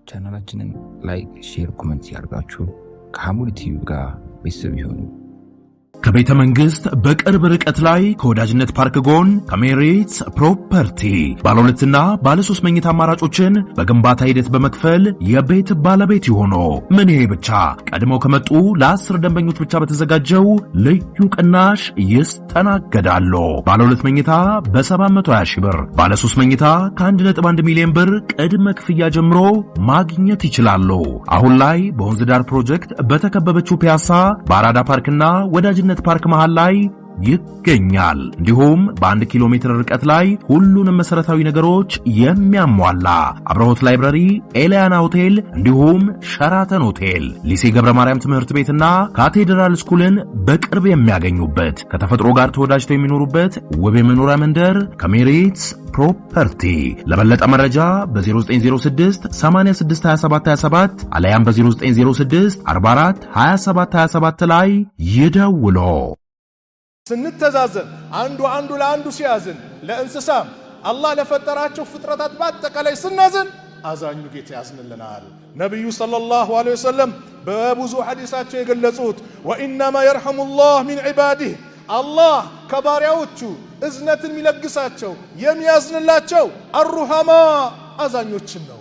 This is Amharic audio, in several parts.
ቻናላችንን ላይክ፣ ሼር፣ ኮሜንት ያርጋችሁ ከሐሙድ ቲቪ ጋር ቤተሰብ ይሁኑ። ከቤተ መንግስት በቅርብ ርቀት ላይ ከወዳጅነት ፓርክ ጎን ከሜሪትስ ፕሮፐርቲ ባለ 2ና ባለ 3 መኝታ አማራጮችን በግንባታ ሂደት በመክፈል የቤት ባለቤት ይሆኑ። ምን ይሄ ብቻ! ቀድመው ከመጡ ለ10 ደንበኞች ብቻ በተዘጋጀው ልዩ ቅናሽ ይስተናገዳሉ። ባለ 2 መኝታ በ720 ሺህ ብር፣ ባለ 3 መኝታ ከ1.1 ሚሊዮን ብር ቅድመ ክፍያ ጀምሮ ማግኘት ይችላሉ። አሁን ላይ በወንዝ ዳር ፕሮጀክት በተከበበችው ፒያሳ በአራዳ ፓርክና ወዳጅነት ፓርክ መሃል ላይ ይገኛል። እንዲሁም በ1 ኪሎ ሜትር ርቀት ላይ ሁሉንም መሰረታዊ ነገሮች የሚያሟላ አብርሆት ላይብረሪ፣ ኤሊያና ሆቴል እንዲሁም ሸራተን ሆቴል፣ ሊሴ ገብረ ማርያም ትምህርት ቤትና ካቴድራል ስኩልን በቅርብ የሚያገኙበት ከተፈጥሮ ጋር ተወዳጅተው የሚኖሩበት ውብ የመኖሪያ መንደር ከሜሪትስ ፕሮፐርቲ። ለበለጠ መረጃ በ0906 862727 አለያም በ0906 44 2727 ላይ ይደውሉ። ስንተዛዘን አንዱ ለአንዱ ሲያዝን ለእንስሳም አላህ ለፈጠራቸው ፍጥረታት በአጠቃላይ ስናዝን አዛኙ ጌታ ያዝንልናል። ነብዩ ሰለላሁ ዐለይሂ ወሰለም በብዙ ሐዲሳቸው የገለጹት ወኢነማ የርሐሙላህ ሚን ዒባዲህ አላህ ከባሪያዎቹ እዝነትን የሚለግሳቸው የሚያዝንላቸው አሩሃማ አዛኞችን ነው።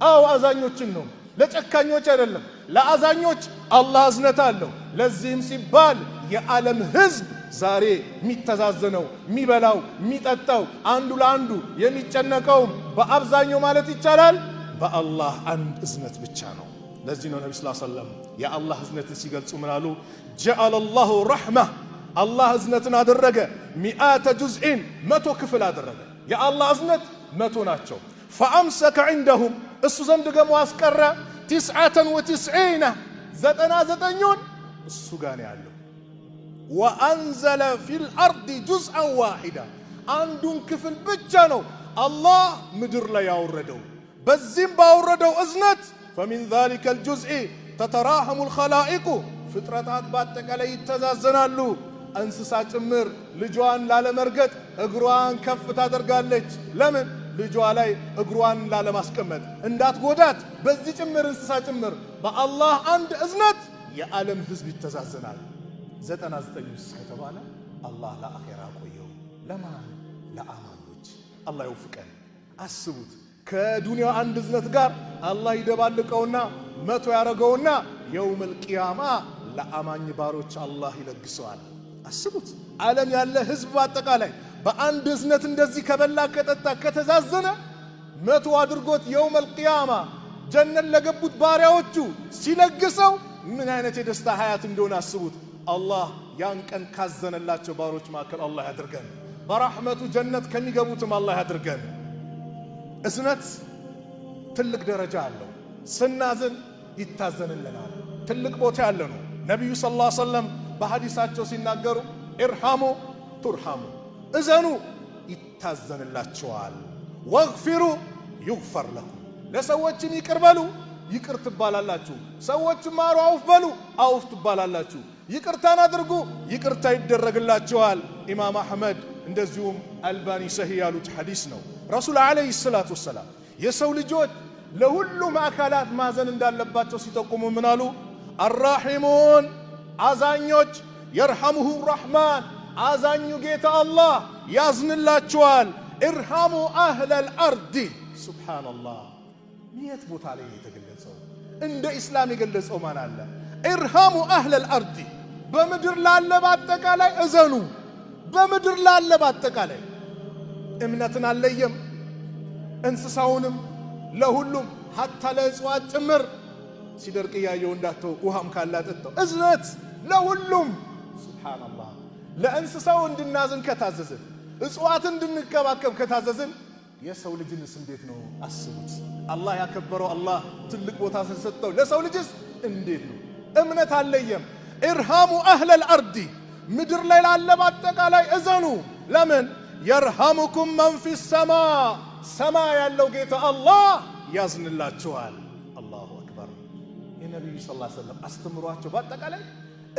አው አዛኞችን ነው፣ ለጨካኞች አይደለም። ለአዛኞች አላህ እዝነት አለው። ለዚህም ሲባል የዓለም ህዝብ ዛሬ የሚተዛዘነው የሚበላው የሚጠጣው አንዱ ለአንዱ የሚጨነቀው በአብዛኛው ማለት ይቻላል በአላህ አንድ እዝነት ብቻ ነው። ለዚህ ነው ነብዩ ሰለላሁ ዐለይሂ ወሰለም የአላህ እዝነትን ሲገልጹ ምን አሉ? ጀዐለላሁ ረሕማ አላህ እዝነትን አደረገ 100 ጁዝኢን 100 ክፍል አደረገ። የአላህ እዝነት 100 ናቸው። ፈአምሰከ ዐንደሁም እሱ ዘንድ ደግሞ አስቀረ 99 99ን እሱ ጋር ነው ያለው። ወአንዘለ ፊል አርዲ ጁዝአን ዋሂዳ አንዱን ክፍል ብቻ ነው አላህ ምድር ላይ ያወረደው። በዚህም ባወረደው እዝነት فمن ذلك الجزء تتراحم الخلائق ፍጥረታት በአጠቃላይ ይተዛዘናሉ። እንስሳ ጭምር ልጇን ላለመርገጥ እግሯን ከፍ ታደርጋለች። ለምን? ልጇ ላይ እግሯን ላለማስቀመጥ እንዳትጎዳት። በዚህ ጭምር እንስሳ ጭምር በአላህ አንድ እዝነት የዓለም ህዝብ ይተዛዘናል። 99 ከተባለ አላህ ለአኺራ ቆየው። ለማን? ለአማኞች። አላህ ይወፍቀን። አስቡት ከዱንያ አንድ እዝነት ጋር አላህ ይደባልቀውና 100 ያረገውና የውመል ቂያማ ለአማኝ ባሮች አላህ ይለግሰዋል። አስቡት ዓለም ያለ ህዝብ አጠቃላይ በአንድ እዝነት እንደዚህ ከበላ ከጠጣ ከተዛዘነ 100 አድርጎት የውመል ቂያማ ጀነት ለገቡት ባሪያዎቹ ሲለግሰው ምን አይነት የደስታ ሀያት እንደሆነ አስቡት። አላህ ያን ቀን ካዘነላቸው ባሮች መካከል አላህ ያድርገን። በረሕመቱ ጀነት ከሚገቡትም አላህ ያድርገን። እዝነት ትልቅ ደረጃ አለው። ስናዝን ይታዘንልናል። ትልቅ ቦታ ያለ ነው። ነቢዩ ሰለላሁ ዐለይሂ ወሰለም በሐዲሳቸው ሲናገሩ ኢርሐሙ ቱርሐሙ፣ እዘኑ ይታዘንላችኋል፣ ወግፊሩ ይግፈር ለኩም፣ ለሰዎችም ይቅር በሉ ይቅር ትባላላችሁ፣ ሰዎችም ማሩ አውፍ በሉ አውፍ ትባላላችሁ፣ ይቅርታን አድርጉ ይቅርታ ይደረግላችኋል። ኢማም አሕመድ እንደዚሁም አልባኒ ሰሂህ ያሉት ሐዲስ ነው። ረሱል ዓለይሂ ሰላቱ ወሰላም የሰው ልጆች ለሁሉም አካላት ማዘን እንዳለባቸው ሲጠቁሙ ምን አሉ? አራሒሙን አዛኞች የርሐሙሁ ረሕማን አዛኙ ጌታ አላህ ያዝንላችኋል። ኢርሐሙ አህለል አርዲ። ሱብሓነላህ የት ቦታ ላይ የተገለጸው? እንደ ኢስላም የገለጸው ማን አለ? ኢርሐሙ አህለል አርዲ በምድር ላለ በአጠቃላይ እዘኑ። በምድር ላለ በአጠቃላይ እምነትን አለየም፣ እንስሳውንም ለሁሉም ሐታ ለእጽዋት ጭምር ሲደርቅ እያየው እንዳተው ውሃም ካላጠጣው እዝነት ለሁሉም። ሱብሓነላህ ለእንስሳው እንድናዝን ከታዘዝን እጽዋትን እንድንከባከብ ከታዘዝን የሰው ልጅንስ እንዴት ነው? አስቡት። አላህ ያከበረው አላህ ትልቅ ቦታ ስለሰጠው ለሰው ልጅስ እንዴት ነው? እምነት አለየም። ኢርሐሙ አህለል አርዲ ምድር ላይ ላለ በአጠቃላይ እዘኑ። ለምን? የርሐሙኩም መን ፊ ሰማ ሰማይ ያለው ጌታ አላህ ያዝንላችኋል። አላሁ አክበር። የነቢዩ ሰለላሁ ዐለይሂ ወሰለም አስተምሯቸው በአጠቃላይ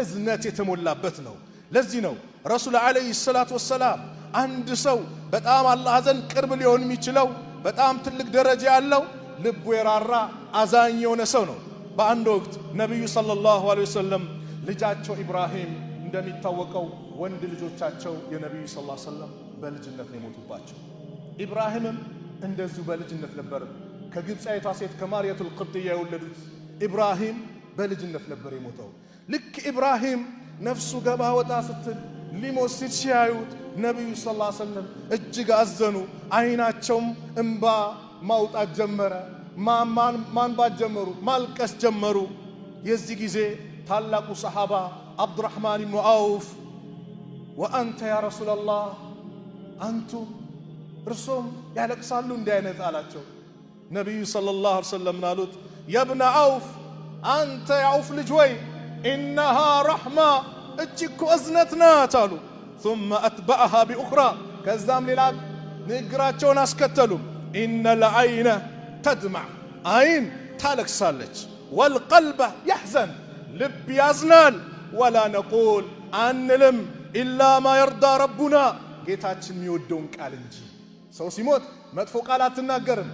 እዝነት የተሞላበት ነው። ለዚህ ነው ረሱል ዓለይሂ ሰላቱ ወሰላም አንድ ሰው በጣም አላህ ዘንድ ቅርብ ሊሆን የሚችለው በጣም ትልቅ ደረጃ ያለው ልቡ የራራ አዛኝ የሆነ ሰው ነው። በአንድ ወቅት ነብዩ ሰለላሁ ዐለይሂ ወሰለም ልጃቸው ኢብራሂም እንደሚታወቀው ወንድ ልጆቻቸው የነብዩ ሰለላሁ ዐለይሂ ወሰለም በልጅነት ነው የሞቱባቸው። ኢብራሂምም እንደዚሁ በልጅነት ነበር ከግብፃዊቷ ሴት ከማርያቱል ቅብጥያ የወለዱት ኢብራሂም በልጅነት ነበር የሞተው። ልክ ኢብራሂም ነፍሱ ገባ ወጣ ስትል ሊሞት ሲል ሲያዩት ነብዩ ሰለላሁ ዐለይሂ ወሰለም እጅግ አዘኑ። አይናቸውም እንባ ማውጣት ጀመረ። ማንባት ጀመሩ፣ ማልቀስ ጀመሩ። የዚህ ጊዜ ታላቁ ሰሃባ አብዱራህማን ኢብኑ አውፍ ወአንተ ያ ረሱላላህ አንቱ እርሶም ያለቅሳሉ እንዲህ አይነት አላቸው። ነቢዩ ሰለላሁ ዐለይሂ ወሰለም አሉት የብነ አውፍ አንተ የአውፍ ልጅ ወይ ኢነሃ ረሕማ እጅግ እዝነት ናት አሉ። ثم أتبعها بأخرى ከዛም ሌላ ንግግራቸውን አስከተሉ። ኢነ ለዐይነ ተድመዕ አይን ታለቅሳለች፣ ወልቀልበ ያሕዘን ልብ ያዝናል፣ ወላ ነቁል አንልም ኢላ ማ የርዳ ረቡና ጌታችን የሚወደውን ቃል እንጂ። ሰው ሲሞት መጥፎ ቃል አትናገርም።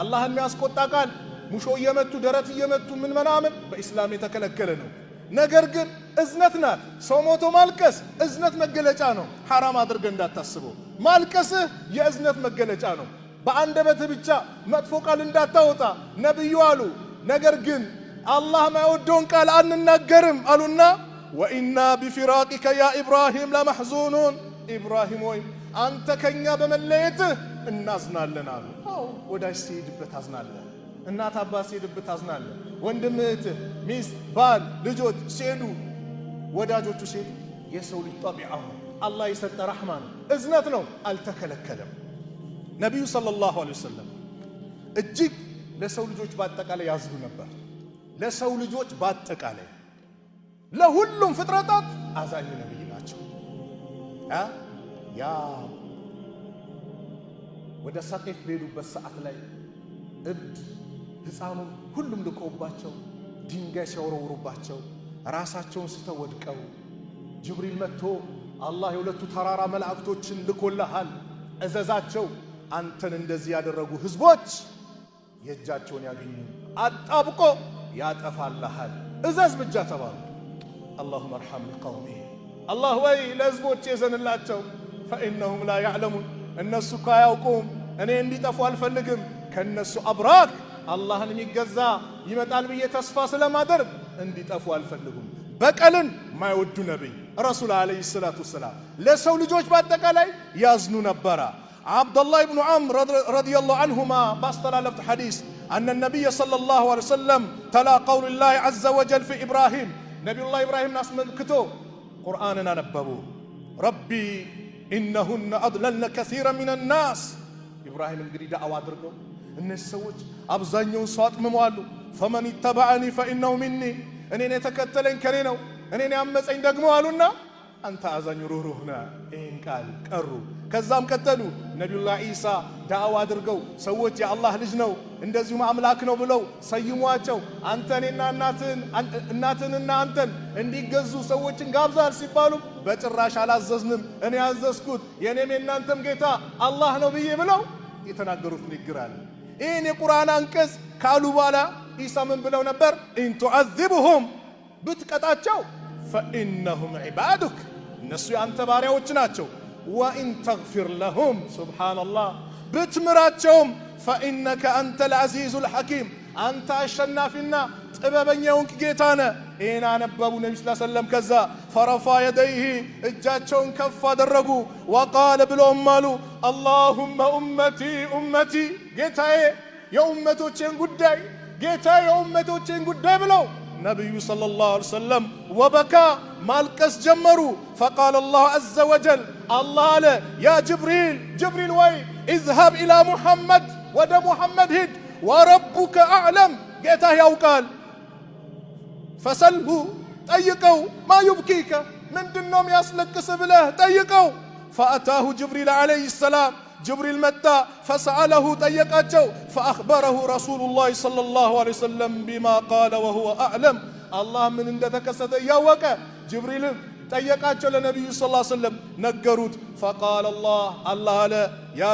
አላህን የሚያስቆጣ ቃል ሙሾ እየመቱ ደረት እየመቱ ምን ምናምን በኢስላም የተከለከለ ነው። ነገር ግን እዝነት ናት። ሰው ሞቶ ማልቀስ እዝነት መገለጫ ነው። ሐራም አድርገህ እንዳታስበው። ማልቀስህ የእዝነት መገለጫ ነው። በአንደበትህ ብቻ መጥፎ ቃል እንዳታወጣ ነብዩ አሉ። ነገር ግን አላህ የማይወደውን ቃል አንናገርም አሉና ወኢና ቢፊራቂከ ያ ኢብራሂም ለመሕዙኑን ኢብራሂም ወይ አንተ ከኛ በመለየትህ እናዝናለን አሉ። አዎ ወዳጅ ሲሄድበት አዝናለህ፣ እናት አባት ሲሄድበት አዝናለህ፣ ወንድም እህትህ፣ ሚስት፣ ባል፣ ልጆች ሲሄዱ ወዳጆቹ ሲሄዱ የሰው ልጅ ጠቢዓው አላህ የሰጠ ረሕማ ነው፣ እዝነት ነው፣ አልተከለከለም። ነቢዩ ሰለላሁ ዐለይሂ ወሰለም እጅግ ለሰው ልጆች በአጠቃላይ ያዝኑ ነበር። ለሰው ልጆች በአጠቃላይ ለሁሉም ፍጥረታት አዛኝ ነብይ ናቸው። ያ ወደ ሰቂፍ በሄዱበት ሰዓት ላይ እብድ ሕፃኑን ሁሉም ልቆባቸው ድንጋይ ሲያወረውሩባቸው ራሳቸውን ስተው ወድቀው ጅብሪል መጥቶ አላህ የሁለቱ ተራራ መላእክቶችን ልኮልሃል እዘዛቸው አንተን እንደዚህ ያደረጉ ህዝቦች የእጃቸውን ያገኙ አጣብቆ ያጠፋልሃል እዘዝ ብቻ ተባሉ። اللهم ارحم قومي الله ወይ ለህዝቦች የዘንላቸው فإنهم لا يعلمون እነሱ ካያውቁም እኔ እንዲጠፉ አልፈልግም። ከነሱ አብራክ አላህን የሚገዛ ይመጣል ብዬ ተስፋ ስለማደርግ እንዲጠፉ አልፈልጉም። በቀልን ማይወዱ ነብይ ረሱል አለይሂ ሰላቱ ወሰላም ለሰው ልጆች በአጠቃላይ ያዝኑ ነበር። አብዱላህ ኢብኑ ዐምር ረዲየላሁ ዐንሁማ ባስተላለፉት ሐዲስ أن النبي صلى الله عليه وسلم تلا قول الله عز وجل في إبراهيم نبي الله إبراهيم ناس ملكته قرآننا نببو ربي إنهن أضللن كثيرا من الناس إبراهيم እንግዲህ ዳዕዋ አድርገው እነዚህ ሰዎች አብዛኛውን ሰው አጥምመዋል። فمن اتبعني فإنه مني እኔን የተከተለኝ ከኔ ነው እኔን ያመፀኝ ደግሞ አሉና አንተ አዛኝ ሩህሩህ ነህ ይህን ቃል ቀሩ። ከዛም ቀጠሉ ነቢዩላህ ኢሳ ዳዕዋ አድርገው ሰዎች የአላህ ልጅ ነው እንደዚሁም አምላክ ነው ብለው ሰይሟቸው አንተ እኔና እናትንና አንተን እንዲገዙ ሰዎችን ጋብዛል ሲባሉ በጭራሽ አላዘዝንም እኔ ያዘዝኩት የኔም የናንተም ጌታ አላህ ነው ብዬ ብለው የተናገሩት ንግግር አለ። ይህን የቁርአን አንቀጽ ካሉ በኋላ ኢሳ ምን ብለው ነበር? ኢን ቱዐዚብሁም ብትቀጣቸው ፈኢነሁም ዒባዱክ እነሱ የአንተ ባሪያዎች ናቸው። ወኢን ተግፊር ለሁም ሱብሓነላህ ብትምራቸውም ፈኢነከ አንተ ልዐዚዙ ልሐኪም አንተ አሸናፊና ጥበበኛውን ጌታ ነህ። ይህን አነበቡ ነቢ ስ ሰለም። ከዛ ፈረፋ የደይህ እጃቸውን ከፍ አደረጉ። ወቃለ ብለውም አሉ አላሁመ ኡመቲ ኡመቲ ጌታዬ የኡመቶቼን ጉዳይ ጌታዬ የኡመቶቼን ጉዳይ ብለው ነቢዩ ሰለላሁ ዐለይሂ ወሰለም ወበካ ማልቀስ ጀመሩ። ፈቃለ አላሁ ዐዘ ወጀል አላህ አለ ያ ጅብሪል ወይ ኢዝሀብ ኢላ ሙሐመድ ወደ ሙሐመድ ሂድ ወረቡከ አዕለም ጌታህ ያውቃል ፈሰልሁ ጠይቀው ማ ዩብኪከ ምንድነው የሚያስለቅስ ብለህ ጠይቀው። ፈአታሁ ጅብሪል ዐለይሂ ሰላም ጅብሪል መጣ ፈሰአለሁ ጠየቃቸው። ፈአኽበረሁ ረሱሉላህ ሰለላሁ ዐለይሂ ወሰለም ቢማ ቃለ ወሁወ አዕለም አላህ ምን እንደተከሰተ እያወቀ ጅብሪልን ጠየቃቸው። ለነቢዩ ሰለላሁ ዐለይሂ ወሰለም ነገሩት። ፈቃለ አላህ አለ ያ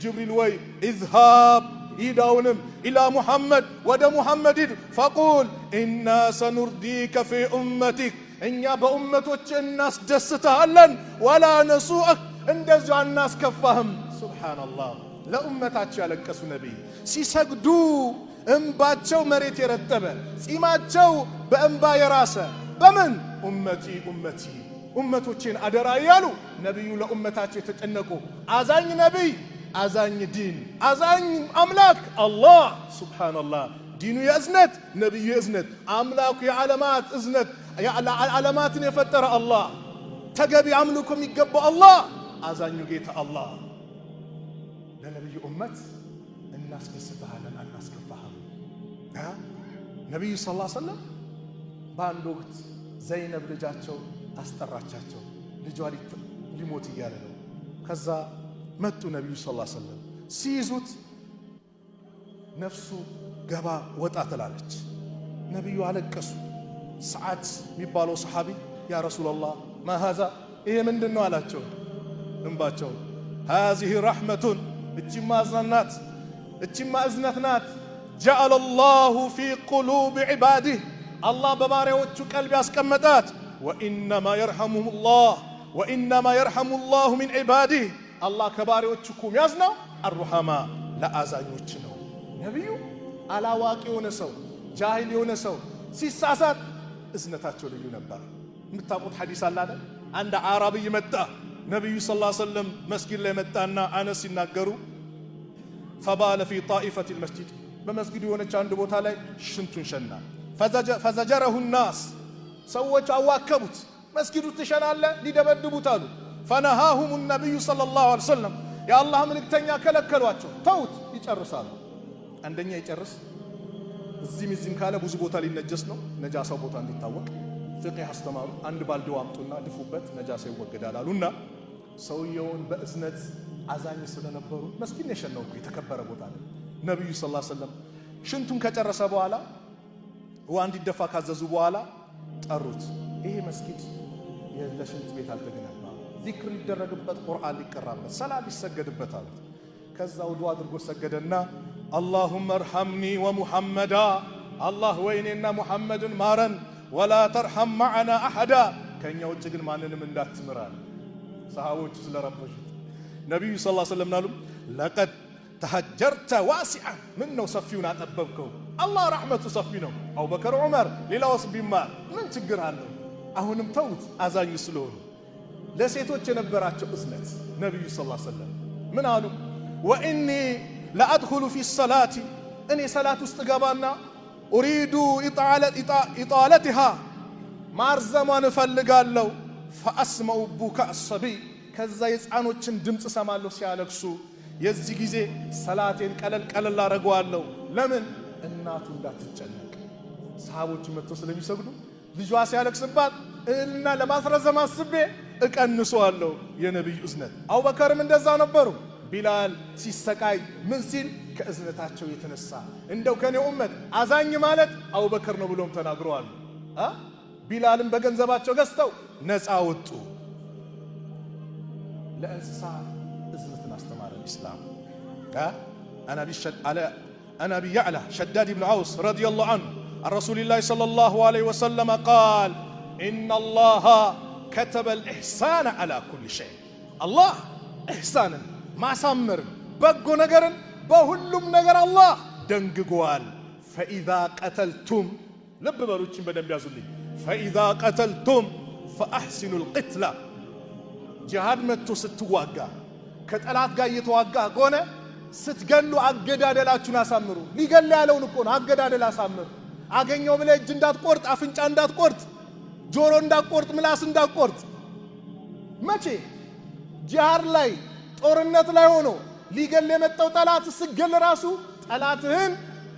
ጅብሪል ወይ ኢዝሃብ ኢዳውንም ኢላ ሙሐመድ ወደ ሙሐመድ ሂድ ፈቁል ኢና ሰኑርዲከ ፊ ኡመቲክ እኛ በኡመቶች እናስደስታለን ወላ ነሱአክ እንደዚሁ አናስከፋህም። ሱብሓነላህ ለኡመታቸው ያለቀሱ ነቢይ ሲሰግዱ እንባቸው መሬት የረጠበ ጺማቸው በእንባ የራሰ በምን ኡመቲ ኡመቲ ኡመቶቼን አደራ እያሉ ነቢዩ ለኡመታቸው የተጨነቁ አዛኝ ነቢይ አዛኝ ዲን አዛኝ አምላክ አላህ ሱብሓነላህ ዲኑ የእዝነት ነቢዩ የእዝነት አምላኩ የዓለማት እዝነት ዓለማትን የፈጠረ አላህ ተገቢ አምልኮ የሚገባው አላህ አዛኙ ጌታ አላህ ለነቢዩ ኡመት እናስደስትሃለን አናስከፋህም። ነቢዩ ሰለላሁ ዐለይሂ ወሰለም በአንድ ወቅት ዘይነብ ልጃቸው አስጠራቻቸው። ልጇ ሊሞት እያለ ነው። ከዛ መጡ ነቢዩ ሰለላሁ ዐለይሂ ወሰለም ሲይዙት ነፍሱ ገባ ወጣ ትላለች። ነቢዩ አለቀሱ። ሰዓድ የሚባለው ሰሓቢ ያ ረሱላላህ ማ ሃዛ ይሄ ምንድን ነው አላቸው። እንባቸው ሃዚሂ ረሕመቱን እቺማ እዝነት እቺማ እዝነት ናት ጀዐለ ላሁ ፊ ቁሉብ ዒባዲህ አላህ በባሪያዎቹ ቀልብ ያስቀመጣት ወኢነማ የርሐሙ ላሁ ሚን ዒባዲህ አላህ ከባሪያዎቹ እኮ የሚያዝነው አሩሐማ ለአዛኞች ነው። ነቢዩ አላዋቂ የሆነ ሰው ጃሂል የሆነ ሰው ሲሳሳት እዝነታቸው ልዩ ነበር። የምታውቁት ሐዲስ አለ አይደል? አንድ አዕራብይ መጣ ነቢዩ ሰለላሁ ዐለይሂ ወሰለም መስጊድ ላይ መጣና አነስ ሲናገሩ ፈባለ ፊ ጣኢፈቲል መስጂድ በመስጊዱ የሆነች አንድ ቦታ ላይ ሽንቱን ሸና። ፈዘጀረሁ ናስ ሰዎች አዋከቡት። መስጊዱ ትሸናለ ሊደበድቡት አሉ። ፈነሃሁም ነቢዩ ሰለላሁ ዐለይሂ ወሰለም የአላህ መልእክተኛ ከለከሏቸው። ተውት ይጨርሳሉ። አንደኛ ይጨርስ እዚህም ካለ ብዙ ቦታ ሊነጀስ ነው። ነጃሳው ቦታ እንዲታወቅ ፍቅህ አስተማሩ። አንድ ባልዲው አምጡና ድፉበት ነጃሳ ይወገዳል አሉና ሰውየውን በእዝነት አዛኝ ስለነበሩ መስጊድ የሸነው የተከበረ ቦታ ነው። ነቢዩ ሰለላሁ ዐለይሂ ወሰለም ሽንቱን ከጨረሰ በኋላ ውሃ እንዲደፋ ካዘዙ በኋላ ጠሩት። ይሄ መስጊድ ለሽንት ቤት አልተገነባም፣ ዚክር ሊደረግበት፣ ቁርአን ሊቀራበት፣ ሰላት ሊሰገድበት አሉት። ከዛ ውዱእ አድርጎ ሰገደና አላሁመ እርሐምኒ ወሙሐመዳ አላህ ወይኔና ሙሐመድን ማረን፣ ወላ ተርሐም መዐና አሐዳ ከእኛ ውጭ ግን ማንንም እንዳትምራል። ሰሃቦቹ ስለረበሹት ነቢዩ ሰለላሁ ዐለይሂ ወሰለም ናሉ ለቀድ ተሐጀርተ ዋሲዐን ምን ነው ሰፊውን አጠበብከው። አላህ ረሕመቱ ሰፊ ነው። አቡበከር ዑመር ሌላውስ ቢማር ምን ችግር አለው? አሁንም ተውት አዛኙ ስለሆኑ። ለሴቶች የነበራቸው እዝነት ነቢዩ ሰለላሁ ዐለይሂ ወሰለም ምን አሉ? ወኢኒ ለአድኹሉ ፊ ሰላቲ እኔ ሰላት ውስጥ ገባና ኡሪዱ ኢጣለቲሃ ማርዘሟን እፈልጋለሁ። ፈአስመዑ ቡካእ ሰቢይ ከዛ የሕፃኖችን ድምፅ ሰማለሁ ሲያለቅሱ። የዚህ ጊዜ ሰላቴን ቀለል አረገዋለሁ። ለምን? እናቱ እንዳትጨነቅ። ሰሃቦቹ መጥተው ስለሚሰግዱ ልጇ ሲያለቅስባት እና ለማስረዘም አስቤ እቀንሰዋለሁ። የነቢዩ እዝነት። አቡበከርም እንደዛ ነበሩ። ቢላል ሲሰቃይ ምን ሲል ከእዝነታቸው የተነሳ እንደው ከኔ ኡመት አዛኝ ማለት አቡበከር ነው ብሎም ተናግረዋል። ቢላልን በገንዘባቸው ገዝተው ነፃ ወጡ። ለእንስሳ እዝነትን አስተማረ ኢስላም። عن أبي يعلى شداد بن عوس رضي الله عنه عن رسول الله صلى الله عليه وسلم قال إن الله كتب الإحسان على كل شيء الله إحسانا ما سمر بقو نقر بهلم نقر الله دنققوال فإذا قتلتم لب بروتشين بدن بيازولي فإذا قتلتم فأحسنوا القتلة جهاد متو ستواقع كتلات قاية يتواقع قونا ስትገሉ አገዳደላችሁን አሳምሩ። ሊገል ያለውን እኮ ነው አገዳደል አሳምሩ። አገኘው ብለህ እጅ እንዳትቆርጥ፣ አፍንጫ እንዳትቆርጥ፣ ጆሮ እንዳትቆርጥ፣ ምላስ እንዳትቆርጥ። መቼ ጂሃድ ላይ ጦርነት ላይ ሆኖ ሊገል የመጣው ጠላት ስገል ራሱ ጠላትህን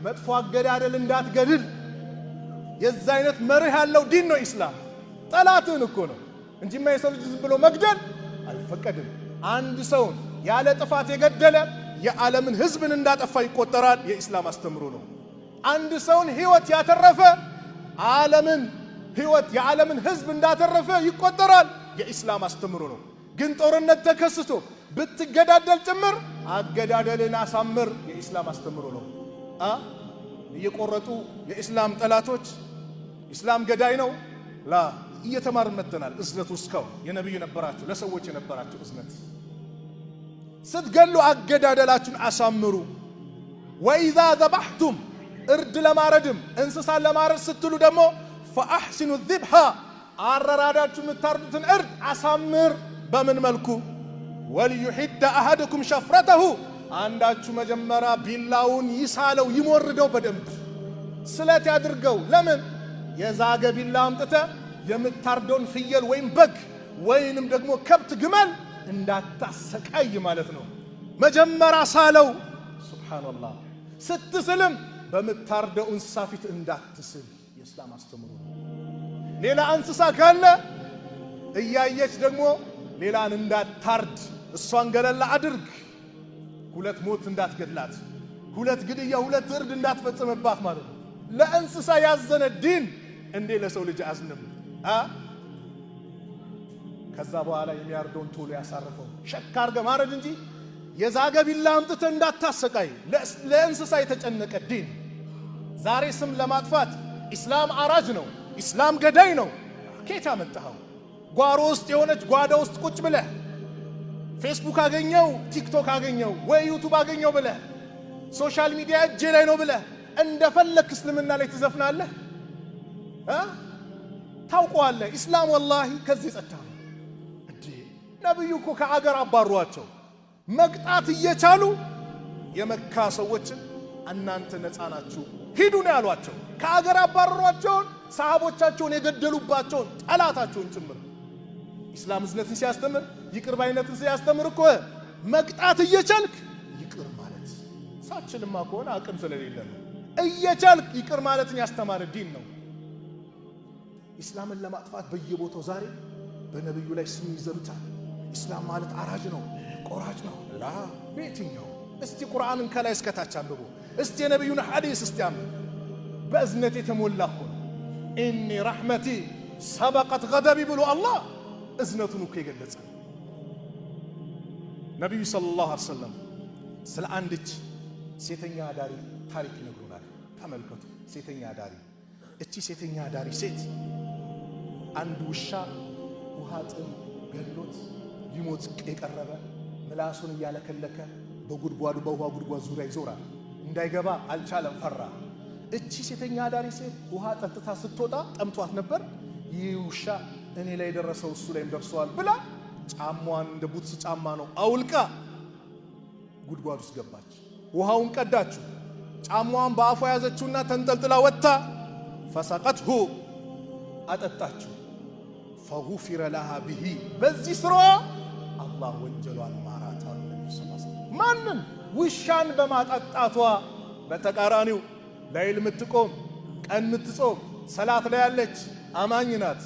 መጥፎ አገዳደል እንዳትገድል የዛ አይነት መርህ ያለው ዲን ነው ኢስላም። ጠላትህን እኮ ነው እንጂማ የሰው ልጅ ዝም ብሎ መግደል አይፈቀድም። አንድ ሰውን ያለ ጥፋት የገደለ የዓለምን ህዝብን እንዳጠፋ ይቆጠራል። የኢስላም አስተምሮ ነው። አንድ ሰውን ህይወት ያተረፈ የዓለምን ህዝብ እንዳተረፈ ይቆጠራል። የኢስላም አስተምሮ ነው። ግን ጦርነት ተከስቶ ብትገዳደል ጭምር አገዳደልን አሳምር የኢስላም አስተምሮ ነው። እየቆረጡ የኢስላም ጠላቶች ኢስላም ገዳይ ነው ላ እየተማርን መጥተናል። እዝነቱ እስካው የነብዩ ነበራችሁ ለሰዎች የነበራችሁ እዝነት ስትገሉ አገዳደላችሁን አሳምሩ። ወኢዛ ዘበሕቱም እርድ ለማረድም እንስሳን ለማረድ ስትሉ ደግሞ ፈአሕሲኑ ዚብሃ አረራዳችሁ የምታርዱትን እርድ አሳምር። በምን መልኩ? ወልዩሒደ አሐድኩም ሸፍረተሁ አንዳችሁ መጀመሪያ ቢላውን ይሳለው ይሞርደው፣ በደንብ ስለት ያድርገው። ለምን? የዛገ ቢላ አምጥተ የምታርደውን ፍየል ወይም በግ ወይንም ደግሞ ከብት ግመል እንዳታሰቃይ ማለት ነው። መጀመሪያ ሳለው። ሱብሃንአላህ። ስትስልም በምታርደው እንስሳ ፊት እንዳትስል የእስላም አስተምሮ ነው። ሌላ እንስሳ ካለ እያየች ደግሞ ሌላን እንዳታርድ እሷን ገለላ አድርግ። ሁለት ሞት እንዳትገድላት፣ ሁለት ግድያ፣ ሁለት እርድ እንዳትፈጽምባት ማለት ነው። ለእንስሳ ያዘነ ዲን እንዴ ለሰው ልጅ አዝንም? ከዛ በኋላ የሚያርደውን ቶሎ ያሳርፈው ሸካ አርገ ማረድ እንጂ የዛገ ቢላ አምጥተ እንዳታሰቃይ። ለእንስሳ የተጨነቀ ዲን። ዛሬ ስም ለማጥፋት ኢስላም አራጅ ነው፣ ኢስላም ገዳይ ነው። ኬት አመጣኸው? ጓሮ ውስጥ የሆነች ጓዳ ውስጥ ቁጭ ብለህ ፌስቡክ አገኘው ቲክቶክ አገኘው ወይ ዩቱብ አገኘው ብለህ ሶሻል ሚዲያ እጄ ላይ ነው ብለህ እንደፈለክ እስልምና ላይ ትዘፍናለህ። ታውቀዋለህ ኢስላም ወላሂ ከዚህ ጸጥታ ነው እንዴ። ነብዩ እኮ ከአገር አባሯቸው መቅጣት እየቻሉ የመካ ሰዎችን እናንተ ነፃ ናችሁ ሂዱ ነው ያሏቸው። ከአገር አባሯቸውን ሰሃቦቻቸውን የገደሉባቸውን ጠላታቸውን ጭምር ኢስላም እዝነትን ሲያስተምር ይቅር ባይነትን ሲያስተምር እኮ መቅጣት እየቻልክ ይቅር ማለት ሳችልማ ከሆነ አቅም ስለሌለ ነው። እየቻልክ ይቅር ማለትን ያስተማረ ዲን ነው። ኢስላምን ለማጥፋት በየቦታው ዛሬ በነብዩ ላይ ስም ይዘምታል። ኢስላም ማለት አራጅ ነው፣ ቆራጭ ነው። ላ በየትኛው? እስቲ ቁርአንን ከላይ እስከታች አንብቡ። እስቲ የነብዩን ሐዲስ እስቲ አንብቡ። በእዝነት የተሞላ እኮ ነው። ኢኒ ረሕመቲ ሰበቀት ገደቢ ብሎ አላህ እዝነቱን እኮ የገለጸ ነብዩ ሰለላሁ ዐለይሂ ወሰለም ስለ አንድች ሴተኛ አዳሪ ታሪክ ይነግሩናል። ተመልከቱ። ሴተኛ አዳሪ። እቺ ሴተኛ አዳሪ ሴት አንድ ውሻ ውሃ ጥም ገሎት ሊሞት የቀረበ ምላሱን እያለከለከ በጉድጓዱ በውሃ ጉድጓድ ዙሪያ ይዞራል። እንዳይገባ አልቻለም፣ ፈራ። እቺ ሴተኛ አዳሪ ሴት ውሃ ጠጥታ ስትወጣ ጠምቷት ነበር። ይህ ውሻ እኔ ላይ ደረሰው እሱ ላይም ደርሰዋል ብላ ጫማዋን እንደ ቡትስ ጫማ ነው አውልቃ ጉድጓድ ውስጥ ገባች። ውሃውን ቀዳችው። ጫማዋን በአፏ ያዘችውና ተንጠልጥላ ወጥታ ፈሰቀትሁ አጠጣችው። ፈጉፊረ ለሃ ቢሂ በዚህ ስሯ አላህ ወንጀሏን ማራት አለ። ማንን? ውሻን በማጠጣቷ። በተቃራኒው ላይል ምትቆም ቀን ምትጾም ሰላት ላይ ያለች አማኝ ናት።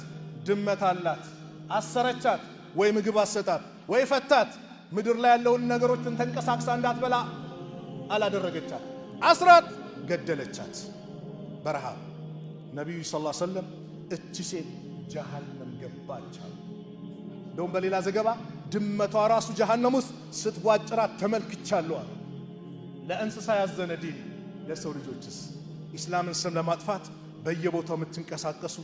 ድመት አላት፣ አሰረቻት፣ ወይ ምግብ አሰጣት ወይ ፈታት። ምድር ላይ ያለውን ነገሮችን ተንቀሳቅሳ እንዳትበላ አላደረገቻት። አስራት ገደለቻት በረሃብ። ነብዩ ሰለላሁ ዐለይሂ ወሰለም እቺ ሴት ጀሃነም ገባች። እንደውም በሌላ ዘገባ ድመቷ ራሱ ጀሃነም ውስጥ ስትቧጭራት ተመልክቻለሁ። ለእንስሳ ያዘነ ዲን ለሰው ልጆችስ? ኢስላምን ስም ለማጥፋት በየቦታው የምትንቀሳቀሱ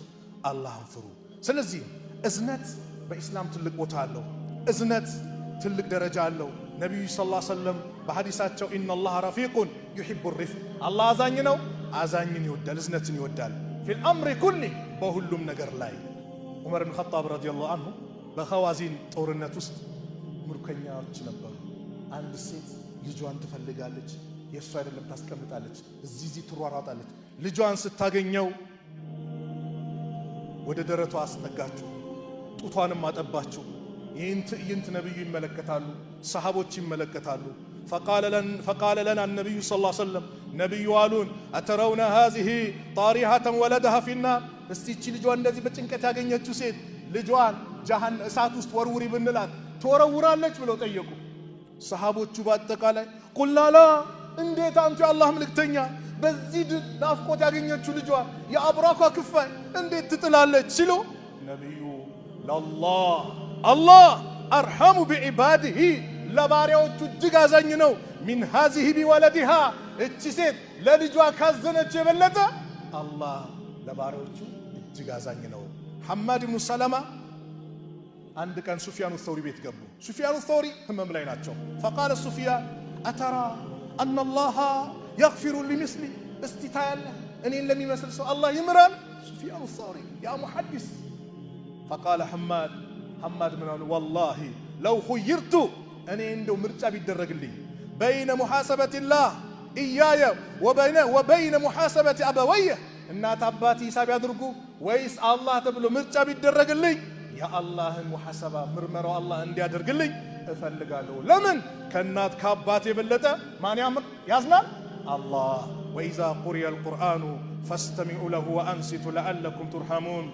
አላህን ፍሩ። ስለዚህ እዝነት በኢስላም ትልቅ ቦታ አለው። እዝነት ትልቅ ደረጃ አለው። ነብዩ ሰለላሁ ዐለይሂ ወሰለም በሐዲሳቸው ኢነላህ ረፊቁን ዩሂቡ ሪፍቅ፣ አላህ አዛኝ ነው፣ አዛኝን ይወዳል፣ እዝነትን ይወዳል። ፊል አምሪ ኩሊ በሁሉም ነገር ላይ። ዑመር ብን ኸጣብ ረዲየላሁ ዐንሁ በኸዋዚን ጦርነት ውስጥ ምርኮኛዎች ነበሩ። አንድ ሴት ልጇን ትፈልጋለች፣ የእሱ አይደለም ታስቀምጣለች፣ እዚህ ትሯሯጣለች። ልጇን ስታገኘው ወደ ደረቷ አስጠጋችው፣ ጡቷንም አጠባችው። ይህን ትዕይንት ነብዩ ይመለከታሉ፣ ሰሃቦች ይመለከታሉ። ፈቃለ ለና ነብዩ ሰለላሁ ዐለይሂ ወሰለም ነብዩ አሉን አተረውነ ሃዚህ ጣሪሃተን ወለደሃ ፊናር፣ እስቲ እቺ ልጇን እንደዚህ በጭንቀት ያገኘችው ሴት ልጇን ጀሃነም እሳት ውስጥ ወርውሪ ብንላት ትወረውራለች ብለው ጠየቁ። ሰሃቦቹ በአጠቃላይ ቁልና ላ፣ እንዴት አንቱ የአላህ መልእክተኛ በዚህ ናፍቆት ያገኘችው ልጇን የአብራኳ ክፋይ እንዴት ትጥላለች ሲሉ ነብዩ ለላህ አላህ አርሐሙ ቢዒባዲሂ ለባሪያዎቹ እጅግ አዛኝ ነው። ሚን ሃዚሂ ቢወለዲሃ እቺ ሴት ለልጇ ካዘነች የበለጠ አላህ ለባሪያዎቹ እጅግ አዛኝ ነው። ሐማድ ብኑ ሰለማ አንድ ቀን ሱፊያኑ ሰውሪ ቤት ገቡ። ሱፊያኑ ሰውሪ ህመም ላይ ናቸው። ፈቃለ ሱፊያን አተራ አነ አላህ የግፊሩ ሊሚስሊ እስቲ ታያለህ እኔን ለሚመስል ሰው አላህ ይምራል? ሱፊያኑ ሰውሪ ያ ሙሐዲስ። ፈቃለ ሐማድ ምን አሉ? ወላሂ ለው ኹይርቱ እኔ እንደው ምርጫ ቢደረግልኝ በይነ ሙሐሰበቲላህ ኢያየ ወበይነ ሙሐሰበቲ አበወየ እናት አባቴ ሂሳብ ያድርጉ ወይስ አላህ ተብሎ ምርጫ ቢደረግልኝ የአላህን ሙሐሰባ ምርመራው አላህ እንዲያደርግልኝ እፈልጋለሁ። ለምን? ከእናት ከአባት የበለጠ ማን ያዝናል? አላህ። ወኢዛ ቁሪየ አልቁርአኑ ፈስተሚዑ ለሁ ወአንሲቱ ለዐለኩም ቱርሐሙን